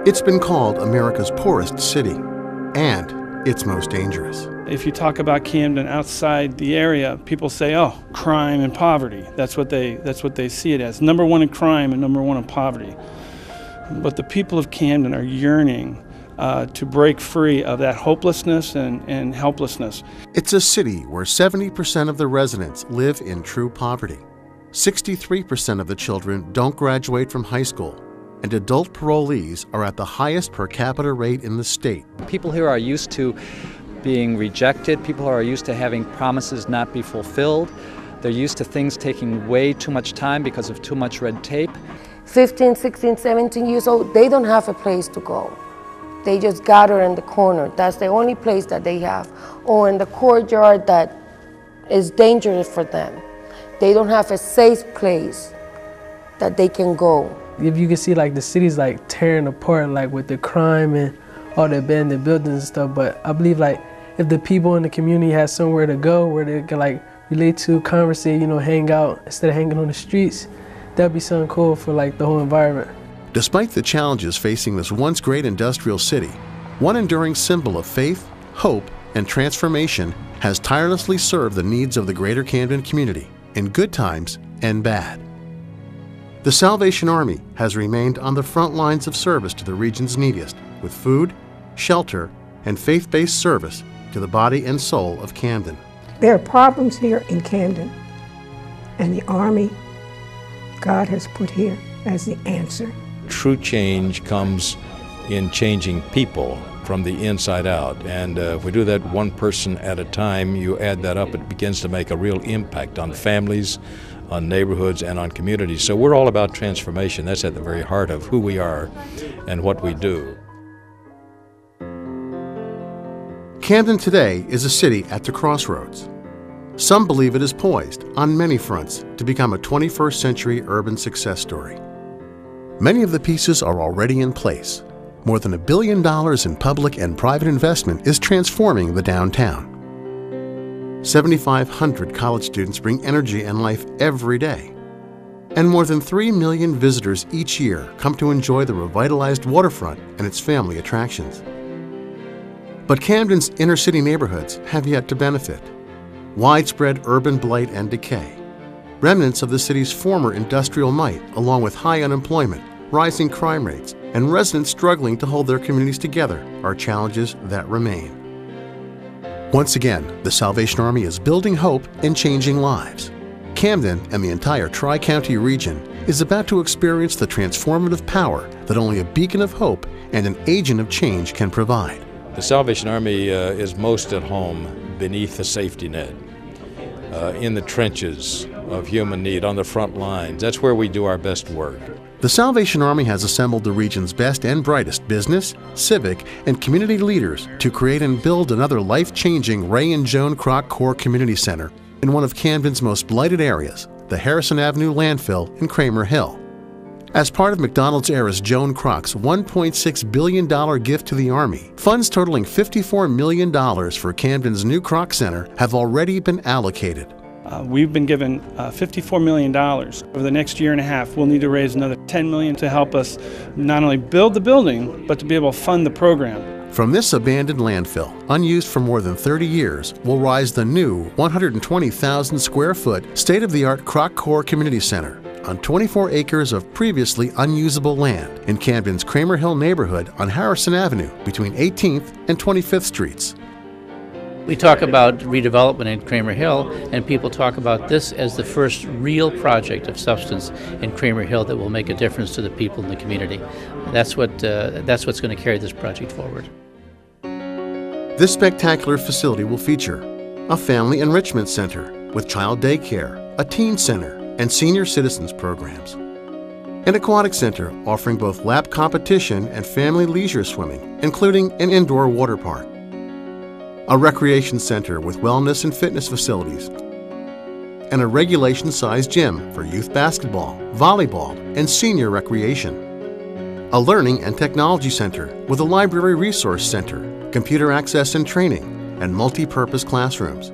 It's been called America's poorest city and its most dangerous. If you talk about Camden outside the area, people say, oh, crime and poverty. That's what they see it as. Number one in crime and number one in poverty. But the people of Camden are yearning to break free of that hopelessness and helplessness. It's a city where 70% of the residents live in true poverty. 63% of the children don't graduate from high school, and adult parolees are at the highest per capita rate in the state. People here are used to being rejected. People are used to having promises not be fulfilled. They're used to things taking way too much time because of too much red tape. 15, 16, 17 years old, they don't have a place to go. They just gather in the corner. That's the only place that they have. Or in the courtyard that is dangerous for them. They don't have a safe place that they can go. If you can see like the city's like tearing apart like with the crime and all the abandoned buildings and stuff, but I believe like if the people in the community had somewhere to go where they can like relate to, conversate, hang out instead of hanging on the streets, that'd be something cool for like the whole environment. Despite the challenges facing this once great industrial city, one enduring symbol of faith, hope, and transformation has tirelessly served the needs of the greater Camden community in good times and bad. The Salvation Army has remained on the front lines of service to the region's neediest with food, shelter, and faith-based service to the body and soul of Camden. There are problems here in Camden, and the Army, God has put here as the answer. True change comes in changing people from the inside out, and if we do that one person at a time, you add that up, it begins to make a real impact on families, on neighborhoods, and on communities. So we're all about transformation. That's at the very heart of who we are and what we do. Camden today is a city at the crossroads. Some believe it is poised on many fronts to become a 21st century urban success story. Many of the pieces are already in place. More than $1 billion in public and private investment is transforming the downtown. 7,500 college students bring energy and life every day. And more than 3 million visitors each year come to enjoy the revitalized waterfront and its family attractions. But Camden's inner city neighborhoods have yet to benefit. Widespread urban blight and decay, remnants of the city's former industrial might, along with high unemployment, rising crime rates, and residents struggling to hold their communities together are challenges that remain. Once again, the Salvation Army is building hope and changing lives. Camden and the entire Tri-County region is about to experience the transformative power that only a beacon of hope and an agent of change can provide. The Salvation Army is most at home beneath the safety net, in the trenches of human need, on the front lines. That's where we do our best work. The Salvation Army has assembled the region's best and brightest business, civic, and community leaders to create and build another life-changing Ray and Joan Kroc Core Community Center in one of Camden's most blighted areas, the Harrison Avenue landfill in Kramer Hill. As part of McDonald's-era's Joan Kroc's $1.6 billion gift to the Army, funds totaling $54 million for Camden's new Kroc Center have already been allocated. We've been given $54 million. Over the next year and a half, we'll need to raise another $10 million to help us not only build the building, but to be able to fund the program. From this abandoned landfill, unused for more than 30 years, will rise the new 120,000 square foot state-of-the-art Kroc Core Community Center on 24 acres of previously unusable land in Camden's Kramer Hill neighborhood on Harrison Avenue between 18th and 25th Streets. We talk about redevelopment in Kramer Hill, and people talk about this as the first real project of substance in Kramer Hill that will make a difference to the people in the community. That's what's going to carry this project forward. This spectacular facility will feature a family enrichment center with child daycare, a teen center, and senior citizens programs, an aquatic center offering both lap competition and family leisure swimming, including an indoor water park, a recreation center with wellness and fitness facilities, and a regulation-sized gym for youth basketball, volleyball, and senior recreation, a learning and technology center with a library resource center, computer access and training, and multi-purpose classrooms,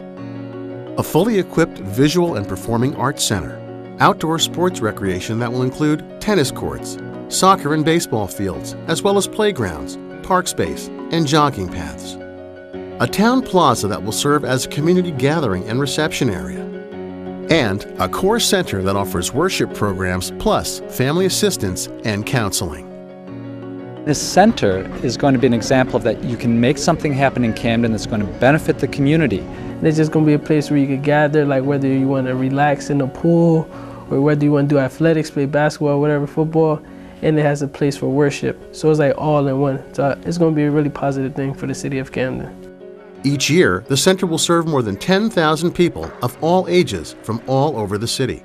a fully equipped visual and performing arts center, outdoor sports recreation that will include tennis courts, soccer and baseball fields, as well as playgrounds, park space, and jogging paths. A town plaza that will serve as a community gathering and reception area. And a core center that offers worship programs plus family assistance and counseling. This center is going to be an example of that you can make something happen in Camden that's going to benefit the community. It's just going to be a place where you can gather, like whether you want to relax in the pool or whether you want to do athletics, play basketball, whatever, football, and it has a place for worship. So it's like all in one. So it's going to be a really positive thing for the city of Camden. Each year, the center will serve more than 10,000 people of all ages from all over the city.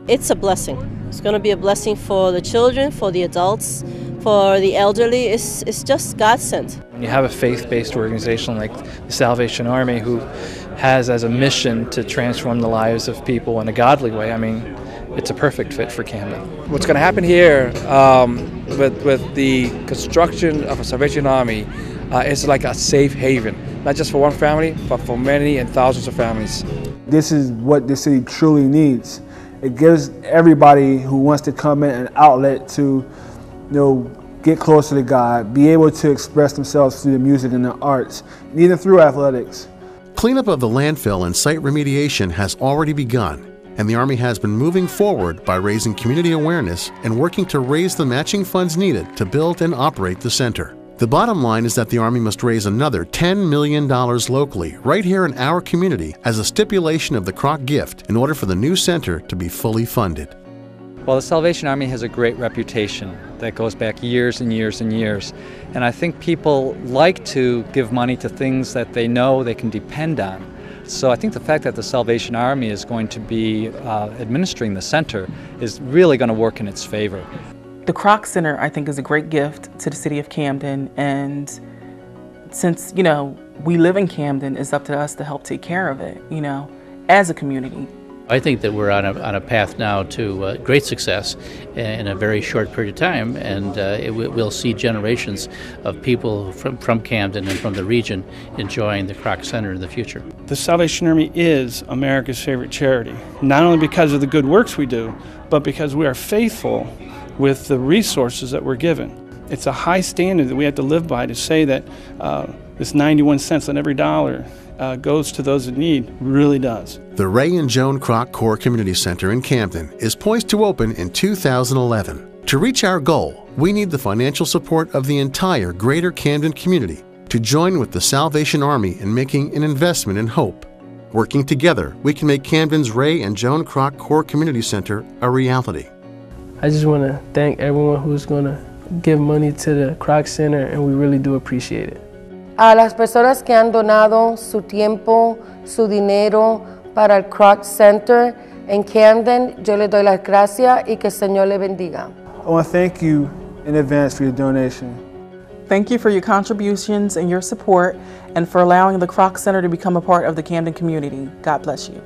It's a blessing. It's going to be a blessing for the children, for the adults, for the elderly. It's just God sent. When you have a faith-based organization like the Salvation Army who has as a mission to transform the lives of people in a godly way, I mean, it's a perfect fit for Camden. What's going to happen here with the construction of a Salvation Army is like a safe haven, not just for one family, but for many and thousands of families. This is what the city truly needs. It gives everybody who wants to come in an outlet to, get closer to God, be able to express themselves through the music and the arts, and even through athletics. Cleanup of the landfill and site remediation has already begun, and the Army has been moving forward by raising community awareness and working to raise the matching funds needed to build and operate the center. The bottom line is that the Army must raise another $10 million locally, right here in our community, as a stipulation of the Kroc gift in order for the new center to be fully funded. Well, the Salvation Army has a great reputation that goes back years and years and years. And I think people like to give money to things that they know they can depend on. So I think the fact that the Salvation Army is going to be administering the center is really going to work in its favor. The Kroc Center, I think, is a great gift to the city of Camden, and since, we live in Camden, it's up to us to help take care of it, as a community. I think that we're on a path now to great success in a very short period of time, and we'll see generations of people from Camden and from the region enjoying the Kroc Center in the future. The Salvation Army is America's favorite charity, not only because of the good works we do, but because we are faithful with the resources that we're given. It's a high standard that we have to live by to say that this 91 cents on every dollar goes to those in need really does. The Ray and Joan Kroc Core Community Center in Camden is poised to open in 2011. To reach our goal, we need the financial support of the entire greater Camden community to join with the Salvation Army in making an investment in hope. Working together, we can make Camden's Ray and Joan Kroc Core Community Center a reality. I just want to thank everyone who's going to give money to the Kroc Center, and we really do appreciate it. A las personas que han donado su tiempo, su dinero para el Kroc Center en Camden, yo le doy las gracias y que el Señor le bendiga. I want to thank you in advance for your donation. Thank you for your contributions and your support, and for allowing the Kroc Center to become a part of the Camden community. God bless you.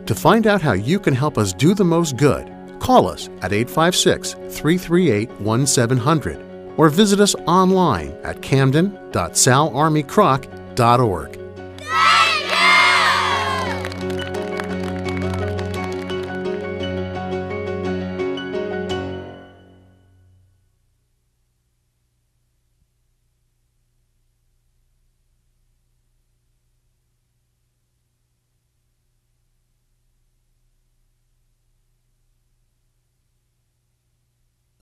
To find out how you can help us do the most good, call us at 856-338-1700 or visit us online at camden.salarmykroc.org.